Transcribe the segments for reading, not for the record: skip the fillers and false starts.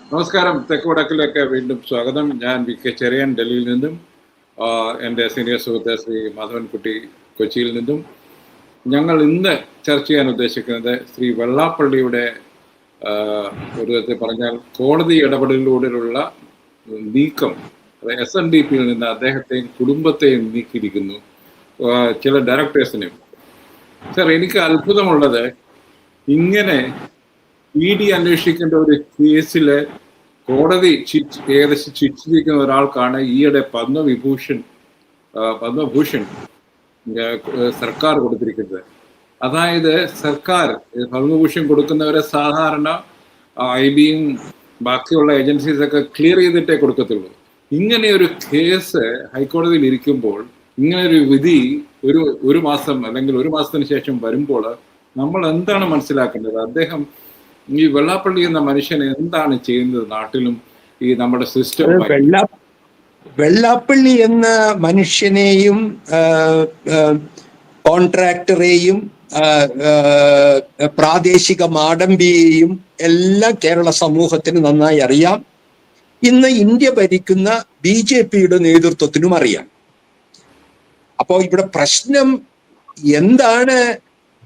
നമസ്കാരം. തെക്ക് വടക്കിലേക്ക് വീണ്ടും സ്വാഗതം. ഞാൻ വി കെ ചെറിയാൻ ഡൽഹിയിൽ നിന്നും, എൻ്റെ സീനിയർ സുഹൃത്ത് ശ്രീ മാധവൻകുട്ടി കൊച്ചിയിൽ നിന്നും. ഞങ്ങൾ ഇന്ന് ചർച്ച ചെയ്യാൻ ഉദ്ദേശിക്കുന്നത് ശ്രീ വെള്ളാപ്പള്ളിയുടെ ഒരു വിധത്തിൽ പറഞ്ഞാൽ കോടതി ഇടപെടലിലൂടെയുള്ള നീക്കം, SNDP-യിൽ നിന്ന് അദ്ദേഹത്തെയും കുടുംബത്തെയും നീക്കിയിരിക്കുന്നു, ചില ഡയറക്ടേഴ്സിനെയും. സർ, എനിക്ക് അത്ഭുതമുള്ളത്, ഇങ്ങനെ ED അന്വേഷിക്കേണ്ട ഒരു കേസില് കോടതി ഏകദേശം ശിക്ഷിച്ചിരിക്കുന്ന ഒരാൾക്കാണ് ഈയിടെ പത്മഭൂഷൺ സർക്കാർ കൊടുത്തിരിക്കുന്നത്. അതായത് സർക്കാർ പത്മഭൂഷൺ കൊടുക്കുന്നവരെ സാധാരണ IB-യും ബാക്കിയുള്ള ഏജൻസീസൊക്കെ ക്ലിയർ ചെയ്തിട്ടേ കൊടുക്കത്തുള്ളൂ. ഇങ്ങനെ ഒരു കേസ് ഹൈക്കോടതിയിൽ ഇരിക്കുമ്പോൾ, ഇങ്ങനെ ഒരു വിധി ഒരു മാസം അല്ലെങ്കിൽ ഒരു മാസത്തിന് ശേഷം വരുമ്പോൾ നമ്മൾ എന്താണ് മനസ്സിലാക്കേണ്ടത്? അദ്ദേഹം, ഈ വെള്ളാപ്പള്ളി എന്ന മനുഷ്യൻ എന്താണ് ചെയ്യുന്നത് നാട്ടിലും ഈ നമ്മുടെ സിസ്റ്റം? വെള്ളാപ്പള്ളി എന്ന മനുഷ്യനെയും കോൺട്രാക്ടറെയും പ്രാദേശിക മാടമ്പിയെയും എല്ലാം കേരള സമൂഹത്തിന് നന്നായി അറിയാം. ഇന്ന് ഇന്ത്യ ഭരിക്കുന്ന BJP-യുടെ നേതൃത്വത്തിനും അറിയാം. അപ്പോൾ ഇവിടെ പ്രശ്നം എന്താണ്?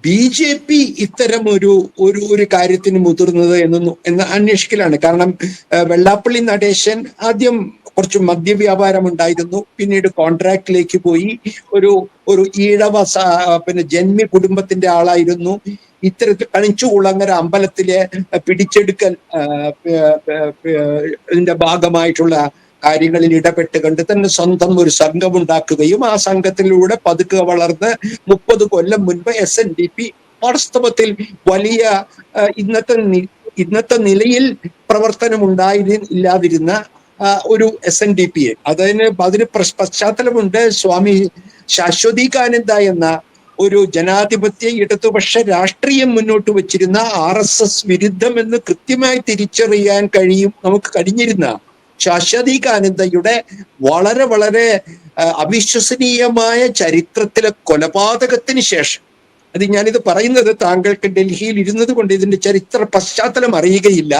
BJP ഇത്തരം ഒരു കാര്യത്തിന് മുതിർന്നത് എന്ന് അന്വേഷിക്കലാണ്. കാരണം വെള്ളാപ്പള്ളി നടേശൻ ആദ്യം കുറച്ച് മദ്യവ്യാപാരം ഉണ്ടായിരുന്നു, പിന്നീട് കോൺട്രാക്റ്റിലേക്ക് പോയി. ഒരു ഈഴവ ജന്മി കുടുംബത്തിന്റെ ആളായിരുന്നു. ഇത്തരത്തിൽ കണിച്ചുകുളങ്ങര അമ്പലത്തിലെ പിടിച്ചെടുക്കൽ ഇതിന്റെ ഭാഗമായിട്ടുള്ള കാര്യങ്ങളിൽ ഇടപെട്ടുകൊണ്ട് തന്നെ സ്വന്തം ഒരു സംഘം ഉണ്ടാക്കുകയും ആ സംഘത്തിലൂടെ പതുക്കെ വളർന്ന് 30 കൊല്ലം മുൻപ് SNDP വാസ്തവത്തിൽ വലിയ ഇന്നത്തെ നിലയിൽ പ്രവർത്തനം ഇല്ലാതിരുന്ന ഒരു SNDP-യെ അതിന് പശ്ചാത്തലമുണ്ട്. സ്വാമി ശാശ്വതീകാനന്ദ എന്ന ഒരു ജനാധിപത്യ ഇടതുപക്ഷ രാഷ്ട്രീയം മുന്നോട്ട് വച്ചിരുന്ന RSS വിരുദ്ധമെന്ന് കൃത്യമായി തിരിച്ചറിയാൻ നമുക്ക് കഴിഞ്ഞിരുന്ന ശാശ്വതീകാനന്ദയുടെ വളരെ വളരെ അവിശ്വസനീയമായ ചരിത്രത്തിലെ കൊലപാതകത്തിന് ശേഷം, അത് ഞാനിത് പറയുന്നത് താങ്കൾക്ക് ഡൽഹിയിൽ ഇരുന്നത് കൊണ്ട് ഇതിന്റെ ചരിത്ര പശ്ചാത്തലം അറിയുകയില്ല.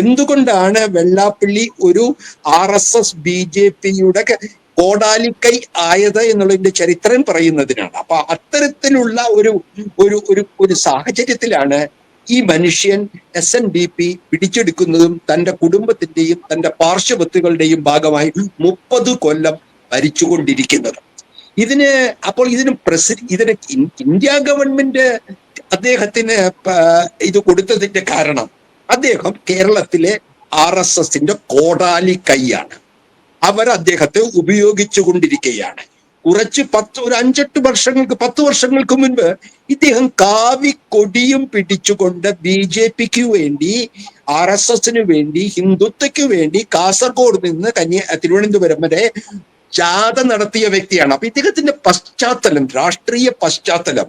എന്തുകൊണ്ടാണ് വെള്ളാപ്പള്ളി ഒരു RSS BJP-യുടെ കോടാലിക്കൈ ആയത് എന്നുള്ളതിന്റെ ചരിത്രം പറയുന്നതിനാണ്. അപ്പൊ അത്തരത്തിലുള്ള ഒരു സാഹചര്യത്തിലാണ് ഈ മനുഷ്യൻ SNDP പിടിച്ചെടുക്കുന്നതും തന്റെ കുടുംബത്തിന്റെയും തന്റെ പാർശ്വവത്തുകളുടെയും ഭാഗമായി 30 കൊല്ലം ഭരിച്ചുകൊണ്ടിരിക്കുന്നത്. ഇതിന് ഇന്ത്യ ഗവൺമെന്റ് അദ്ദേഹത്തിന് ഇത് കൊടുത്തതിന്റെ കാരണം, അദ്ദേഹം കേരളത്തിലെ RSS-ന്റെ കോടാലി കൈയാണ്. അവർ അദ്ദേഹത്തെ ഉപയോഗിച്ചു കൊണ്ടിരിക്കുകയാണ്. ഒരു 10 വർഷങ്ങൾക്ക് മുൻപ് ഇദ്ദേഹം കാവിക്കൊടിയും പിടിച്ചുകൊണ്ട് BJP-ക്ക് വേണ്ടി, RSS-ന് വേണ്ടി, ഹിന്ദുത്വയ്ക്ക് വേണ്ടി കാസർഗോഡ് നിന്ന് തിരുവനന്തപുരം വരെ ജാഥ നടത്തിയ വ്യക്തിയാണ്. അപ്പൊ ഇദ്ദേഹത്തിന്റെ പശ്ചാത്തലം, രാഷ്ട്രീയ പശ്ചാത്തലം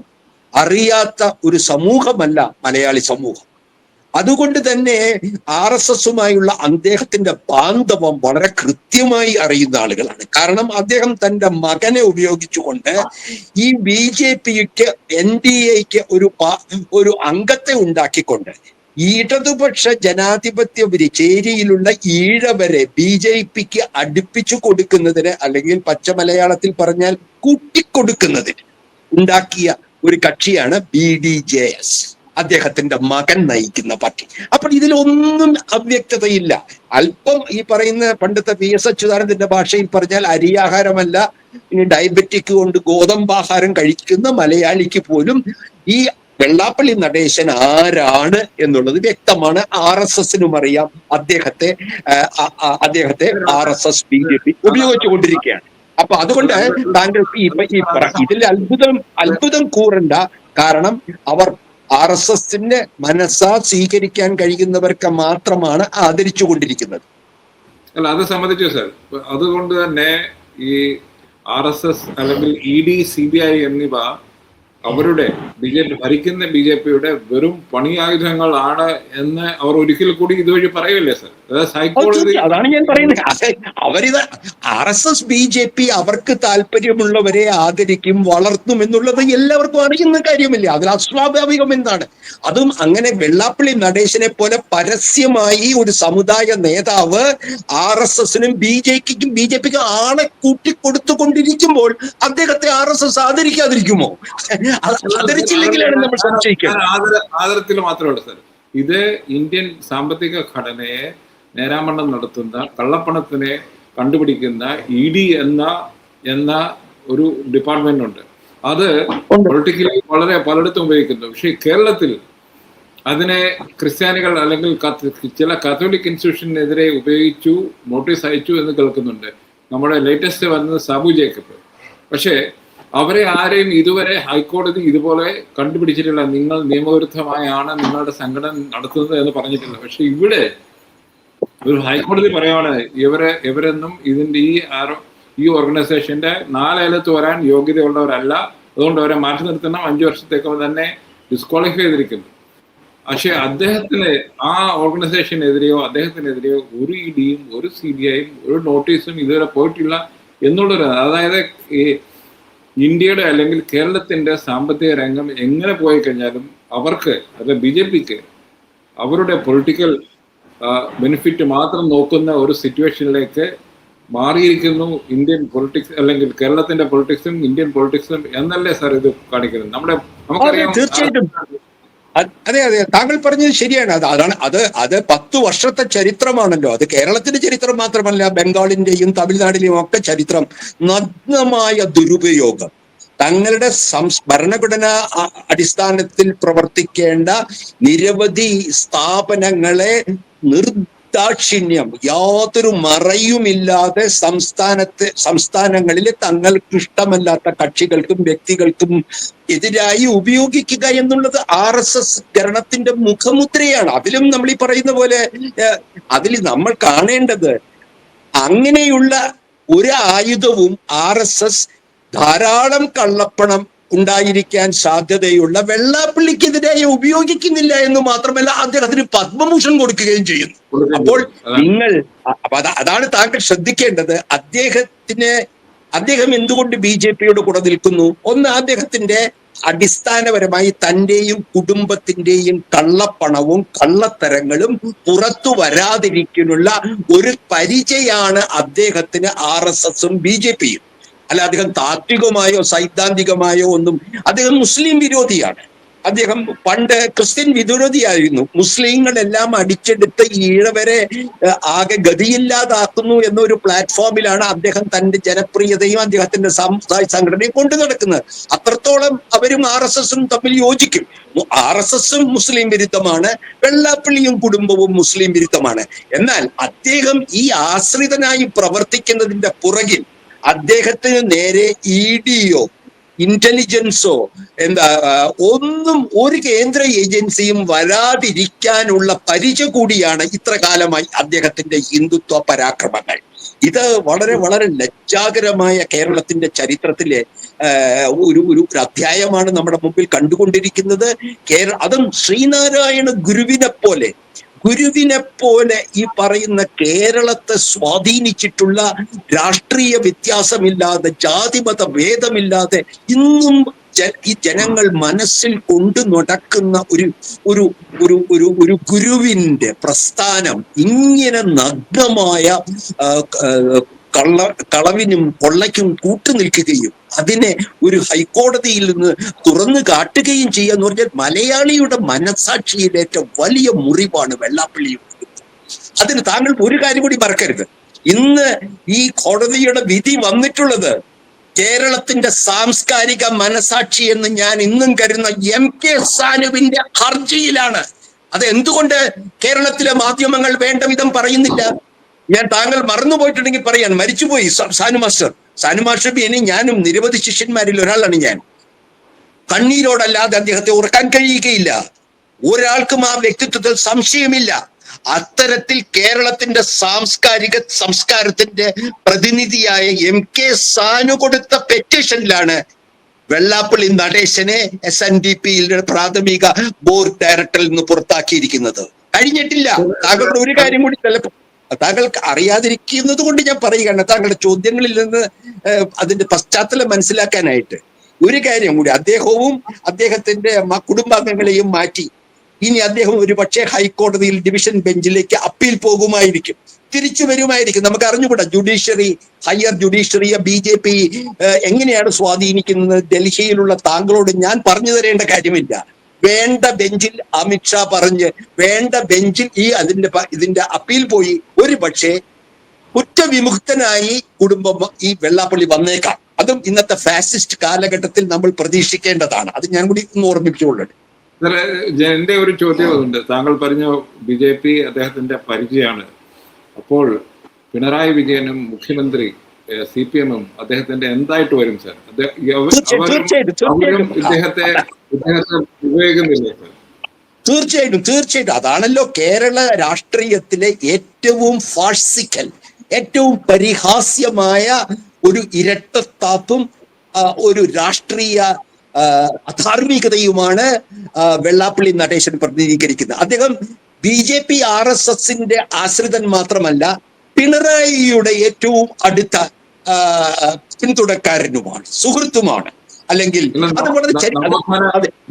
അറിയാത്ത ഒരു സമൂഹമല്ല മലയാളി സമൂഹം. അതുകൊണ്ട് തന്നെ RSS-ഉമായുള്ള അദ്ദേഹത്തിന്റെ ബാന്ധവം വളരെ കൃത്യമായി അറിയുന്ന ആളുകളാണ്. കാരണം അദ്ദേഹം തന്റെ മകനെ ഉപയോഗിച്ചുകൊണ്ട് ഈ BJP-ക്ക് NDA-ക്ക് ഒരു അംഗത്തെ ഉണ്ടാക്കിക്കൊണ്ട് ഇടതുപക്ഷ ജനാധിപത്യ ചേരിയിലുള്ള ഈഴവരെ BJP-ക്ക് അടുപ്പിച്ചു കൊടുക്കുന്നതിന്, അല്ലെങ്കിൽ പച്ച മലയാളത്തിൽ പറഞ്ഞാൽ കൂട്ടിക്കൊടുക്കുന്നതിന് ഉണ്ടാക്കിയ ഒരു കക്ഷിയാണ് BDJS, അദ്ദേഹത്തിന്റെ മകൻ നയിക്കുന്ന പാർട്ടി. അപ്പോൾ ഇതിലൊന്നും അവ്യക്തതയില്ല. അല്പം ഈ പറയുന്ന പണ്ടത്തെ PS അച്യുതാനന്ദന്റെ ഭാഷയിൽ പറഞ്ഞാൽ അരിയാഹാരമല്ല, ഇനി ഡയബറ്റിക് കൊണ്ട് ഗോതമ്പാഹാരം കഴിക്കുന്ന മലയാളിക്ക് പോലും ഈ വെള്ളാപ്പള്ളി നടേശൻ ആരാണ് എന്നുള്ളത് വ്യക്തമാണ്. RSS-നും അറിയാം അദ്ദേഹത്തെ RSS BJP ഉപയോഗിച്ചുകൊണ്ടിരിക്കുകയാണ്. അപ്പൊ അതുകൊണ്ട് താങ്കൾക്ക് ഇതിൽ അത്ഭുതം കൂറണ്ട. കാരണം അവർ RSS-ന്റെ മനസ്സാ സ്വീകരിക്കാൻ കഴിയുന്നവർക്ക് മാത്രമാണ് ആദരിച്ചു കൊണ്ടിരിക്കുന്നത്. അല്ല, അത് സമ്മതിച്ചു സാർ. അതുകൊണ്ട് തന്നെ ഈ RSS അല്ലെങ്കിൽ ED, CBI എന്നിവ അവരുടെ ഭരിക്കുന്ന BJP-യുടെ വെറും പണിയായുധങ്ങളാണ് എന്ന് അവർ ഒരിക്കൽ കൂടി ഇതുവഴി പറയല്ലേ സർ? അതായത് സൈക്കോളജി. അതാണ് ഞാൻ പറയുന്നത്. അവരിത് RSS BJP അവർക്ക് താല്പര്യമുള്ളവരെ ആദരിക്കും, വളർത്തും എന്നുള്ളത് എല്ലാവർക്കും അറിയുന്ന കാര്യമില്ല. അതിൽ അസ്വാഭാവികം എന്താണ്? അതും അങ്ങനെ വെള്ളാപ്പള്ളി നടേശനെ പോലെ പരസ്യമായി ഒരു സമുദായ നേതാവ് RSS-നും BJPക്കും ആളെ കൂട്ടിക്കൊടുത്തുകൊണ്ടിരിക്കുമ്പോൾ അദ്ദേഹത്തെ RSS ആദരിക്കാതിരിക്കുമോ? ആദരിച്ചില്ലെങ്കിലാണ് നമ്മൾ സംശയിക്കുന്നത്. ആദരത്തിൽ മാത്രമല്ല സർ, ഇത് ഇന്ത്യൻ സാമ്പത്തിക ഘടനയെ നേരാമണ്ണം നടത്തുന്ന, കള്ളപ്പണത്തിനെ കണ്ടുപിടിക്കുന്ന ED എന്ന ഒരു ഡിപ്പാർട്ട്മെന്റ് ഉണ്ട്. അത് പൊളിറ്റിക്കലി വളരെ പലയിടത്തും ഉപയോഗിക്കുന്നു. പക്ഷേ കേരളത്തിൽ അതിനെ ക്രിസ്ത്യാനികൾ അല്ലെങ്കിൽ ചില കാത്തോലിക് ഇൻസ്റ്റിറ്റ്യൂഷനെതിരെ ഉപയോഗിച്ചു, നോട്ടീസ് അയച്ചു എന്ന് കേൾക്കുന്നുണ്ട്. നമ്മുടെ ലേറ്റസ്റ്റ് വന്നത് സാബു ജേക്കബ്. പക്ഷേ അവരെ ആരെയും ഇതുവരെ ഹൈക്കോടതി ഇതുപോലെ കണ്ടുപിടിച്ചിട്ടില്ല. നിങ്ങൾ നിയമവിരുദ്ധമായാണ് നിങ്ങളുടെ സംഘടന നടത്തുന്നത് എന്ന് പറഞ്ഞിട്ടില്ല. പക്ഷെ ഇവിടെ ഒരു ഹൈക്കോടതി പറയുകയാണ് ഇവരെന്നും ഇതിന്റെ ഈ ഓർഗനൈസേഷന്റെ 4 അയലത്ത് വരാൻ യോഗ്യതയുള്ളവരല്ല, അതുകൊണ്ട് അവരെ മാറ്റി നിർത്തണം, 5 വർഷത്തേക്ക് തന്നെ ഡിസ്ക്വാളിഫൈ ചെയ്തിരിക്കുന്നു. പക്ഷെ അദ്ദേഹത്തിന് ആ ഓർഗനൈസേഷനെതിരെയോ അദ്ദേഹത്തിനെതിരെയോ ഒരു ED-യും ഒരു CBI-യും ഒരു നോട്ടീസും ഇതുവരെ പോയിട്ടില്ല എന്നുള്ളൊരു, അതായത് ഈ ഇന്ത്യയുടെ അല്ലെങ്കിൽ കേരളത്തിന്റെ സാമ്പത്തിക രംഗം എങ്ങനെ പോയി കഴിഞ്ഞാലും അവർക്ക്, അല്ലെ BJP-ക്ക് അവരുടെ പൊളിറ്റിക്കൽ ബെനിഫിറ്റ് മാത്രം നോക്കുന്ന ഒരു സിറ്റുവേഷനിലേക്ക് മാറിയിരിക്കുന്നു ഇന്ത്യൻ പൊളിറ്റിക്സ്, അല്ലെങ്കിൽ കേരളത്തിന്റെ പൊളിറ്റിക്സും ഇന്ത്യൻ പൊളിറ്റിക്സും എന്നല്ലേ സാർ ഇത് കാണിക്കുന്നത്? നമുക്കറിയാം. തീർച്ചയായിട്ടും അതെ, താങ്കൾ പറഞ്ഞത് ശരിയാണ്. അത് 10 വർഷത്തെ ചരിത്രമാണല്ലോ. അത് കേരളത്തിന്റെ ചരിത്രം മാത്രമല്ല, ബംഗാളിന്റെയും തമിഴ്നാടിലെയും ഒക്കെ ചരിത്രം. നഗ്നമായ ദുരുപയോഗം, തങ്ങളുടെ ഭരണഘടനാ അടിസ്ഥാനത്തിൽ പ്രവർത്തിക്കേണ്ട നിരവധി സ്ഥാപനങ്ങളെ നിർദാക്ഷിണ്യം, യാതൊരു മറയുമില്ലാതെ സംസ്ഥാനങ്ങളിലെ തങ്ങൾക്ക് ഇഷ്ടമല്ലാത്ത കക്ഷികൾക്കും വ്യക്തികൾക്കും എതിരായി ഉപയോഗിക്കുക എന്നുള്ളത് RSS ഭരണത്തിന്റെ മുഖമുദ്രയാണ്. അതിലും നമ്മൾ ഈ പറയുന്ന പോലെ അതിൽ നമ്മൾ കാണേണ്ടത്, അങ്ങനെയുള്ള ഒരു ആയുധവും RSS ധാരാളം കള്ളപ്പണം ഉണ്ടായിരിക്കാൻ സാധ്യതയുള്ള വെള്ളാപ്പള്ളിക്കെതിരായി ഉപയോഗിക്കുന്നില്ല എന്ന് മാത്രമല്ല, അദ്ദേഹത്തിന് പത്മഭൂഷൺ കൊടുക്കുകയും ചെയ്യുന്നു. അപ്പോൾ അതാണ് താങ്കൾ ശ്രദ്ധിക്കേണ്ടത്. അദ്ദേഹം എന്തുകൊണ്ട് BJP-യോട് കൂടെ നിൽക്കുന്നു? ഒന്ന്, അദ്ദേഹത്തിന്റെ അടിസ്ഥാനപരമായി തന്റെയും കുടുംബത്തിന്റെയും കള്ളപ്പണവും കള്ളത്തരങ്ങളും പുറത്തു വരാതിരിക്കാനുള്ള ഒരു പരിചയമാണ് അദ്ദേഹത്തിന് RSS-ഉം BJP-യും. അല്ല, അദ്ദേഹം താത്വികമായോ സൈദ്ധാന്തികമായോ ഒന്നും, അദ്ദേഹം മുസ്ലിം വിരോധിയാണ്. അദ്ദേഹം പണ്ട് ക്രിസ്ത്യൻ വിരോധിയായിരുന്നു. മുസ്ലിങ്ങളെല്ലാം അടിച്ചെടുത്ത് ഈഴവരെ ആകെ ഗതിയില്ലാതാക്കുന്നു എന്നൊരു പ്ലാറ്റ്ഫോമിലാണ് അദ്ദേഹം തന്റെ ജനപ്രിയതയും അദ്ദേഹത്തിന്റെ സംഘടനയും കൊണ്ടു നടക്കുന്നത്. അത്രത്തോളം അവരും RSS-ഉം തമ്മിൽ യോജിക്കും. RSS-ഉം മുസ്ലിം വിരുദ്ധമാണ്, വെള്ളാപ്പള്ളിയും കുടുംബവും മുസ്ലിം വിരുദ്ധമാണ്. എന്നാൽ അദ്ദേഹം ഈ ആശ്രിതനായി പ്രവർത്തിക്കുന്നതിന്റെ പുറകിൽ അദ്ദേഹത്തിന് നേരെ ED-യോ ഇന്റലിജൻസോ ഒന്നും ഒരു കേന്ദ്ര ഏജൻസിയും വരാതിരിക്കാനുള്ള പരിചയ കൂടിയാണ് ഇത്ര കാലമായി അദ്ദേഹത്തിന്റെ ഹിന്ദുത്വ പരാക്രമങ്ങൾ. ഇത് വളരെ വളരെ ലജ്ജാകരമായ കേരളത്തിന്റെ ചരിത്രത്തിലെ ഒരു അധ്യായമാണ് നമ്മുടെ മുമ്പിൽ കണ്ടുകൊണ്ടിരിക്കുന്നത്. അതും ശ്രീനാരായണ ഗുരുവിനെ പോലെ ഈ പറയുന്ന കേരളത്തെ സ്വാധീനിച്ചിട്ടുള്ള, രാഷ്ട്രീയ വ്യത്യാസമില്ലാതെ, ജാതിമത ഭേദമില്ലാതെ ഇന്നും ഈ ജനങ്ങൾ മനസ്സിൽ കൊണ്ടു നടക്കുന്ന ഒരു ഗുരുവിന്റെ പ്രസ്ഥാനം ഇങ്ങനെ നഗ്നമായ കളവിനും കൊള്ളയ്ക്കും കൂട്ടുനിൽക്കുകയും അതിനെ ഒരു ഹൈക്കോടതിയിൽ നിന്ന് തുറന്നു കാട്ടുകയും ചെയ്യാന്ന് പറഞ്ഞാൽ മലയാളിയുടെ മനസാക്ഷിയിലേറ്റ വലിയ മുറിവാണ് വെള്ളാപ്പള്ളിയും. അതിന് താങ്കൾ ഒരു കാര്യം കൂടി മറക്കരുത്. ഇന്ന് ഈ കോടതിയുടെ വിധി വന്നിട്ടുള്ളത് കേരളത്തിന്റെ സാംസ്കാരിക മനസാക്ഷി എന്ന് ഞാൻ ഇന്നും കരുതുന്ന MK സാനുവിന്റെ ഹർജിയിലാണ്. അത് എന്തുകൊണ്ട് കേരളത്തിലെ മാധ്യമങ്ങൾ വേണ്ട വിധം പറയുന്നില്ല? ഞാൻ താങ്കൾ മറന്നുപോയിട്ടുണ്ടെങ്കിൽ പറയാൻ, മരിച്ചുപോയി സാനു മാസ്റ്റർ ഇനി ഞാനും നിരവധി ശിഷ്യന്മാരിൽ ഒരാളാണ് ഞാൻ. കണ്ണീരോടല്ലാതെ അദ്ദേഹത്തെ ഓർക്കാൻ കഴിയുകയില്ല. ഒരാൾക്കും ആ വ്യക്തിത്വത്തിൽ സംശയമില്ല. അത്തരത്തിൽ കേരളത്തിന്റെ സംസ്കാരത്തിന്റെ പ്രതിനിധിയായ MK സാനു കൊടുത്ത പെറ്റീഷനിലാണ് വെള്ളാപ്പള്ളി നടേശനെ SNDPയുടെ പ്രാഥമിക ബോർഡ് ഡയറക്ടറിൽ നിന്ന് പുറത്താക്കിയിരിക്കുന്നത്. കഴിഞ്ഞിട്ടില്ല. താങ്കളുടെ ഒരു കാര്യം കൂടി ചിലപ്പോൾ താങ്കൾക്ക് അറിയാതിരിക്കുന്നത് കൊണ്ട് ഞാൻ പറയുകയാണ്, താങ്കളുടെ ചോദ്യങ്ങളിൽ നിന്ന് അതിന്റെ പശ്ചാത്തലം മനസ്സിലാക്കാനായിട്ട്. ഒരു കാര്യം കൂടി, അദ്ദേഹവും അദ്ദേഹത്തിന്റെ കുടുംബാംഗങ്ങളെയും മാറ്റി ഇനി അദ്ദേഹം ഒരു പക്ഷേ ഹൈക്കോടതിയിൽ ഡിവിഷൻ ബെഞ്ചിലേക്ക് അപ്പീൽ പോകുമായിരിക്കും, തിരിച്ചു വരുമായിരിക്കും. നമുക്ക് അറിഞ്ഞുകൂടാ ജുഡീഷ്യറി, ഹയർ ജുഡീഷ്യറിയെ BJP എങ്ങനെയാണ് സ്വാധീനിക്കുന്നത്. ഡൽഹിയിലുള്ള താങ്കളോട് ഞാൻ പറഞ്ഞു തരേണ്ട കാര്യമില്ല. വേണ്ട ബെഞ്ചിൽ അമിത്ഷാ പറഞ്ഞ് വേണ്ട ബെഞ്ചിൽ ഇതിന്റെ അപ്പീൽ പോയി ഒരു പക്ഷേ കുറ്റവിമുക്തനായി കുടുംബം ഈ വെള്ളാപ്പള്ളി വന്നേക്കാം. അതും ഇന്നത്തെ ഫാസിസ്റ്റ് കാലഘട്ടത്തിൽ നമ്മൾ പ്രതീക്ഷിക്കേണ്ടതാണ്. അത് ഞാൻ കൂടി ഒന്ന് ഓർമ്മിപ്പിച്ചുകൊള്ളട്ടെ. എന്റെ ഒരു ചോദ്യം അതുണ്ട്. താങ്കൾ പറഞ്ഞ BJP അദ്ദേഹത്തിന്റെ പരിചയമാണ്. അപ്പോൾ പിണറായി വിജയനും മുഖ്യമന്ത്രി CPM-ഉം അദ്ദേഹത്തിന്റെ എന്തായിട്ട് വരും സാർ? അവരും ഇദ്ദേഹത്തെ ഉപയോഗിക്കുന്നില്ല സാർ? തീർച്ചയായിട്ടും. അതാണല്ലോ കേരള രാഷ്ട്രീയത്തിലെ ഏറ്റവും ഫാർസിക്കൽ, ഏറ്റവും പരിഹാസ്യമായ ഒരു ഇരട്ടത്താപ്പും ഒരു രാഷ്ട്രീയ അധാർമികതയുമാണ് വെള്ളാപ്പള്ളി നടേശൻ പ്രതിനിധീകരിക്കുന്നത്. അദ്ദേഹം BJP RSSന്റെ ആശ്രിതൻ മാത്രമല്ല, പിണറായിയുടെ ഏറ്റവും അടുത്ത പിന്തുണക്കാരനുമാണ്, സുഹൃത്തുമാണ്. അല്ലെങ്കിൽ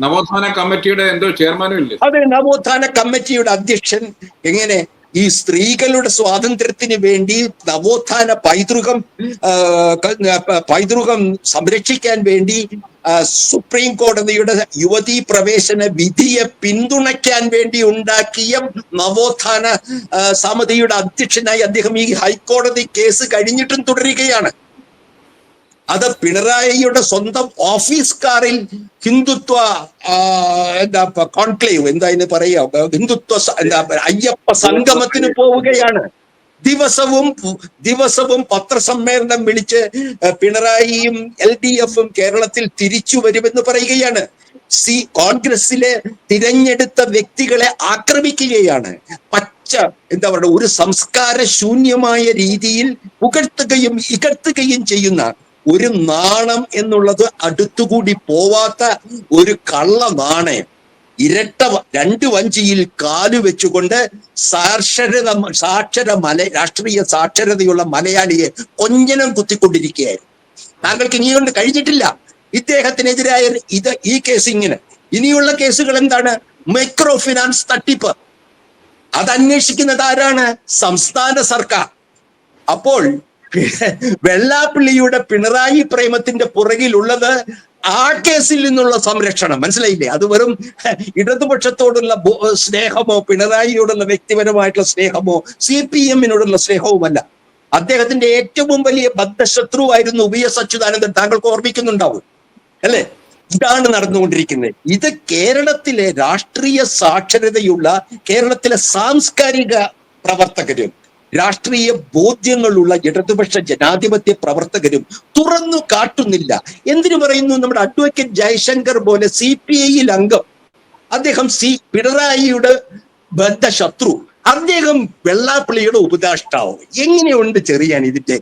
നവോത്ഥാന കമ്മിറ്റിയുടെ എന്തോ ചെയർമാനും ഇല്ലേ? അതെ, നവോത്ഥാന കമ്മിറ്റിയുടെ അധ്യക്ഷൻ. എങ്ങനെ ഈ സ്ത്രീകളുടെ സ്വാതന്ത്ര്യത്തിന് വേണ്ടി നവോത്ഥാന പൈതൃകം സംരക്ഷിക്കാൻ വേണ്ടി സുപ്രീം കോടതിയുടെ യുവതീ പ്രവേശന വിധിയെ പിന്തുണയ്ക്കാൻ വേണ്ടി ഉണ്ടാക്കിയ നവോത്ഥാന സമിതിയുടെ അധ്യക്ഷനായി അദ്ദേഹം ഈ ഹൈക്കോടതി കേസ് കഴിഞ്ഞിട്ടും തുടരുകയാണ്. അത് പിണറായിയുടെ സ്വന്തം ഓഫീസ് കാറിൽ ഹിന്ദുത്വ കോൺക്ലേവ് എന്താ പറയുക, ഹിന്ദുത്വ അയ്യപ്പ സംഗമത്തിന് പോവുകയാണ്. ദിവസവും പത്രസമ്മേളനം വിളിച്ച് പിണറായിയും LDFും കേരളത്തിൽ തിരിച്ചു വരുമെന്ന് പറയുകയാണ്. കോൺഗ്രസിലെ തിരഞ്ഞെടുത്ത വ്യക്തികളെ ആക്രമിക്കുകയാണ്. എന്താ പറയുക, ഒരു സംസ്കാര ശൂന്യമായ രീതിയിൽ പുകഴ്ത്തുകയും ഇകഴ്ത്തുകയും ചെയ്യുന്ന ഒരു നാണം എന്നുള്ളത് അടുത്തുകൂടി പോവാത്ത ഒരു കള്ള നാണയം, രണ്ട് വഞ്ചിയിൽ കാലു വെച്ചുകൊണ്ട് രാഷ്ട്രീയ സാക്ഷരതയുള്ള മലയാളിയെ കൊഞ്ഞനം കുത്തിക്കൊണ്ടിരിക്കുകയായിരുന്നു. താങ്കൾക്ക് ഇനിയുകൊണ്ട് കഴിഞ്ഞിട്ടില്ല. ഇദ്ദേഹത്തിനെതിരായ ഈ കേസ് ഇങ്ങനെ. ഇനിയുള്ള കേസുകൾ എന്താണ്? മൈക്രോ ഫിനാൻസ് തട്ടിപ്പ്. അത് അന്വേഷിക്കുന്നത് ആരാണ്? സംസ്ഥാന സർക്കാർ. അപ്പോൾ വെള്ളാപ്പള്ളിയുടെ പിണറായി പ്രേമത്തിന്റെ പുറകിലുള്ളത് ആ കേസിൽ നിന്നുള്ള സംരക്ഷണം. മനസ്സിലായില്ലേ? അത് വെറും ഇടതുപക്ഷത്തോടുള്ള സ്നേഹമോ പിണറായിയോടുള്ള വ്യക്തിപരമായിട്ടുള്ള സ്നേഹമോ CPM-നോടുള്ള സ്നേഹവുമല്ല. അദ്ദേഹത്തിന്റെ ഏറ്റവും വലിയ ബദ്ധശത്രുവായിരുന്നു VS അച്യുതാനന്ദൻ. താങ്കൾക്ക് ഓർമ്മിക്കുന്നുണ്ടാവും അല്ലെ? ഇതാണ് നടന്നുകൊണ്ടിരിക്കുന്നത്. ഇത് കേരളത്തിലെ രാഷ്ട്രീയ സാക്ഷരതയുള്ള, കേരളത്തിലെ സാംസ്കാരിക പ്രവർത്തകരും രാഷ്ട്രീയ ബോധ്യങ്ങളുള്ള ഇടതുപക്ഷ ജനാധിപത്യ പ്രവർത്തകരും തുറന്നു കാട്ടുന്നില്ല. എന്തിനു പറയുന്നു? നമ്മുടെ അഡ്വക്കേറ്റ് ജയശങ്കർ പോലെ CPI-യിൽ അംഗം, അദ്ദേഹം പിണറായിയുടെ ബദ്ധശത്രു, അദ്ദേഹം വെള്ളാപ്പള്ളിയുടെ ഉപദേഷ്ടാവ്. എങ്ങനെയുണ്ട് ചെറിയാൻ ഇതിന്റെ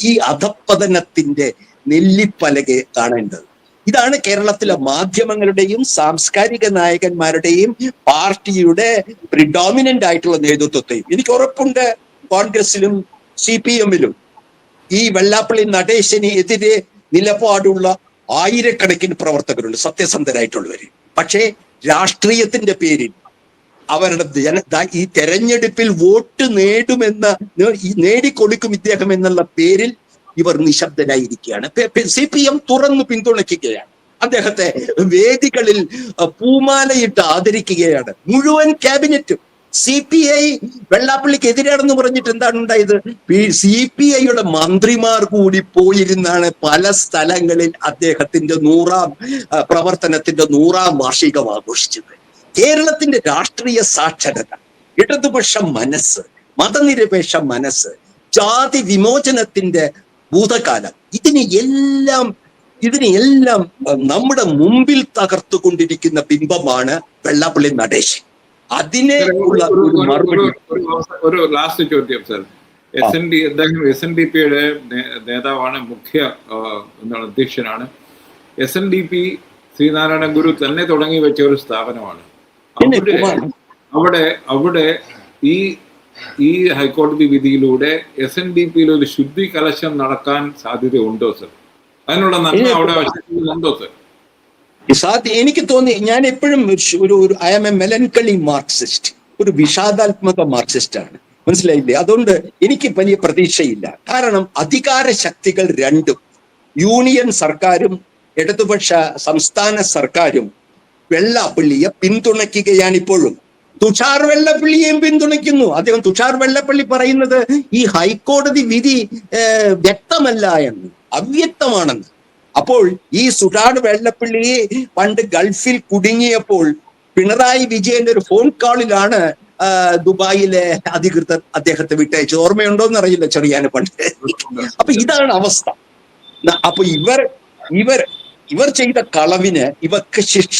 ഈ അധപ്പതനത്തിന്റെ നെല്ലിപ്പലകെ കാണേണ്ടത്? ഇതാണ് കേരളത്തിലെ മാധ്യമങ്ങളുടെയും സാംസ്കാരിക നായകന്മാരുടെയും പാർട്ടിയുടെ പ്രിഡോമിനന്റ് ആയിട്ടുള്ള നേതൃത്വത്തെയും. എനിക്ക് ഉറപ്പുണ്ട് കോൺഗ്രസിലും CPM-ലും ഈ വെള്ളാപ്പള്ളി നടേശനെതിരെ നിലപാടുള്ള ആയിരക്കണക്കിന് പ്രവർത്തകരുണ്ട്, സത്യസന്ധരായിട്ടുള്ളവര്. പക്ഷേ രാഷ്ട്രീയത്തിന്റെ പേരിൽ അവരുടെ ഈ തെരഞ്ഞെടുപ്പിൽ വോട്ട് നേടിക്കൊടുക്കും ഇദ്ദേഹം എന്നുള്ള പേരിൽ ഇവർ നിശബ്ദരായിരിക്കുകയാണ്. CPM തുറന്നു പിന്തുണയ്ക്കുകയാണ്. അദ്ദേഹത്തെ വേദികളിൽ പൂമാലയിട്ട് ആദരിക്കുകയാണ്. മുഴുവൻ ക്യാബിനറ്റും. CPI വെള്ളാപ്പള്ളിക്ക് എതിരാണെന്ന് പറഞ്ഞിട്ട് എന്താണ് ഉണ്ടായത്? CPI-യുടെ മന്ത്രിമാർ കൂടി പോയിരുന്നാണ് പല സ്ഥലങ്ങളിൽ അദ്ദേഹത്തിന്റെ 100ാം പ്രവർത്തനത്തിന്റെ 100ാം വാർഷികം ആഘോഷിച്ചത്. കേരളത്തിന്റെ രാഷ്ട്രീയ സാക്ഷരത, ഇടതുപക്ഷ മനസ്സ്, മതനിരപേക്ഷ മനസ്സ്, ജാതി വിമോചനത്തിന്റെ ഭൂതകാലം, ഇതിനെയെല്ലാം നമ്മുടെ മുമ്പിൽ തകർത്തുകൊണ്ടിരിക്കുന്ന ബിംബമാണ് വെള്ളാപ്പള്ളി നടേശൻ. അതിനെ ഉള്ള ഒരു മറുപടി. ഒരു ലാസ്റ്റ് ചോദ്യം സർ. SNDP-യുടെ നേതാവാണ്, മുഖ്യ അധ്യക്ഷനാണ്. SNDP ശ്രീനാരായണ ഗുരു തന്നെ തുടങ്ങി വെച്ച ഒരു സ്ഥാപനമാണ്. പിന്നെ അവിടെ കുമാർ, അവിടെ അവിടെ ഈ ഈ ഹൈക്കോടതി വിധിയിലൂടെ SNDPയിൽ ഒരു ശുദ്ധി കലശം നടക്കാൻ സാധ്യതയുണ്ടോ സർ? അതിനുള്ള നന്മ അവിടെ ഉണ്ടോ സർ? എനിക്ക് തോന്നി, ഞാൻ എപ്പോഴും ഒരു ഐ ആം എ മെലൻകളി മാർക്സിസ്റ്റ്, ഒരു വിഷാദാത്മക മാർക്സിസ്റ്റ് ആണ്, മനസ്സിലായില്ലേ? അതുകൊണ്ട് എനിക്ക് വലിയ പ്രതീക്ഷയില്ല. കാരണം അധികാര ശക്തികൾ രണ്ടും, യൂണിയൻ സർക്കാരും ഇടതുപക്ഷ സംസ്ഥാന സർക്കാരും വെള്ളാപ്പള്ളിയെ പിന്തുണയ്ക്കുകയാണ് ഇപ്പോഴും. തുഷാർ വെള്ളപ്പള്ളിയെയും പിന്തുണയ്ക്കുന്നു. അദ്ദേഹം, തുഷാർ വെള്ളപ്പള്ളി പറയുന്നത് ഈ ഹൈക്കോടതി വിധി വ്യക്തമല്ല എന്ന്, അവ്യക്തമാണെന്ന്. അപ്പോൾ ഈ തുഷാർ വെള്ളപ്പള്ളിയെ പണ്ട് ഗൾഫിൽ കുടുങ്ങിയപ്പോൾ പിണറായി വിജയന്റെ ഒരു ഫോൺ കോളിലാണ് ദുബായിലെ അധികൃതർ അദ്ദേഹത്തെ വിട്ടയച്ചത്. ഓർമ്മയുണ്ടോ എന്ന് അറിയില്ല ചെറിയാന് പണ്ട്. അപ്പൊ ഇതാണ് അവസ്ഥ. അപ്പൊ ഇവർ ചെയ്ത കളവിന് ഇവർക്ക് ശിക്ഷ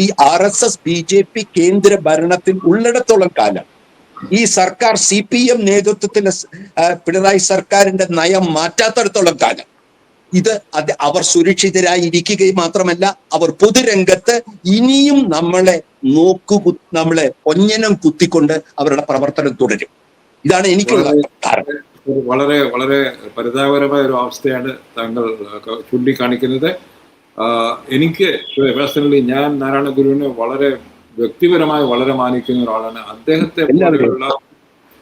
ഈ RSS BJP കേന്ദ്ര ഭരണത്തിൽ ഉള്ളിടത്തോളം കാലം, ഈ സർക്കാർ CPM നേതൃത്വത്തിലെ പിണറായി സർക്കാരിന്റെ നയം മാറ്റാത്തിടത്തോളം കാലം അവർ സുരക്ഷിതരായി ഇരിക്കുകയും മാത്രമല്ല, അവർ പൊതുരംഗത്ത് ഇനിയും നമ്മളെ ഒഞ്ഞനം കുത്തിക്കൊണ്ട് അവരുടെ പ്രവർത്തനം തുടരും. ഇതാണ് എനിക്കുള്ള കാരണം. വളരെ വളരെ പരിതാപകരമായ ഒരു അവസ്ഥയാണ് താങ്കൾ ചൂണ്ടിക്കാണിക്കുന്നത്. എനിക്ക് പേഴ്സണലി ഞാൻ നാരായണ ഗുരുവിനെ വളരെ വ്യക്തിപരമായി വളരെ മാനിക്കുന്ന ഒരാളാണ്. അദ്ദേഹത്തെ പോലെയുള്ള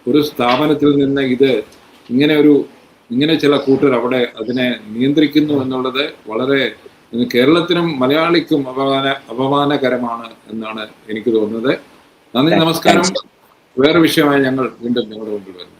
ഒരു സ്ഥാപനത്തിൽ നിന്ന് ഇങ്ങനെ ചില കൂട്ടർ അവിടെ അതിനെ നിയന്ത്രിക്കുന്നു എന്നുള്ളത് വളരെ കേരളത്തിനും മലയാളിക്കും അപമാനകരമാണ് എന്നാണ് എനിക്ക് തോന്നുന്നത്. നന്ദി, നമസ്കാരം. വേറെ വിഷയമായി ഞങ്ങൾ വീണ്ടും നിങ്ങളുടെ മുമ്പിൽ വരുന്നു.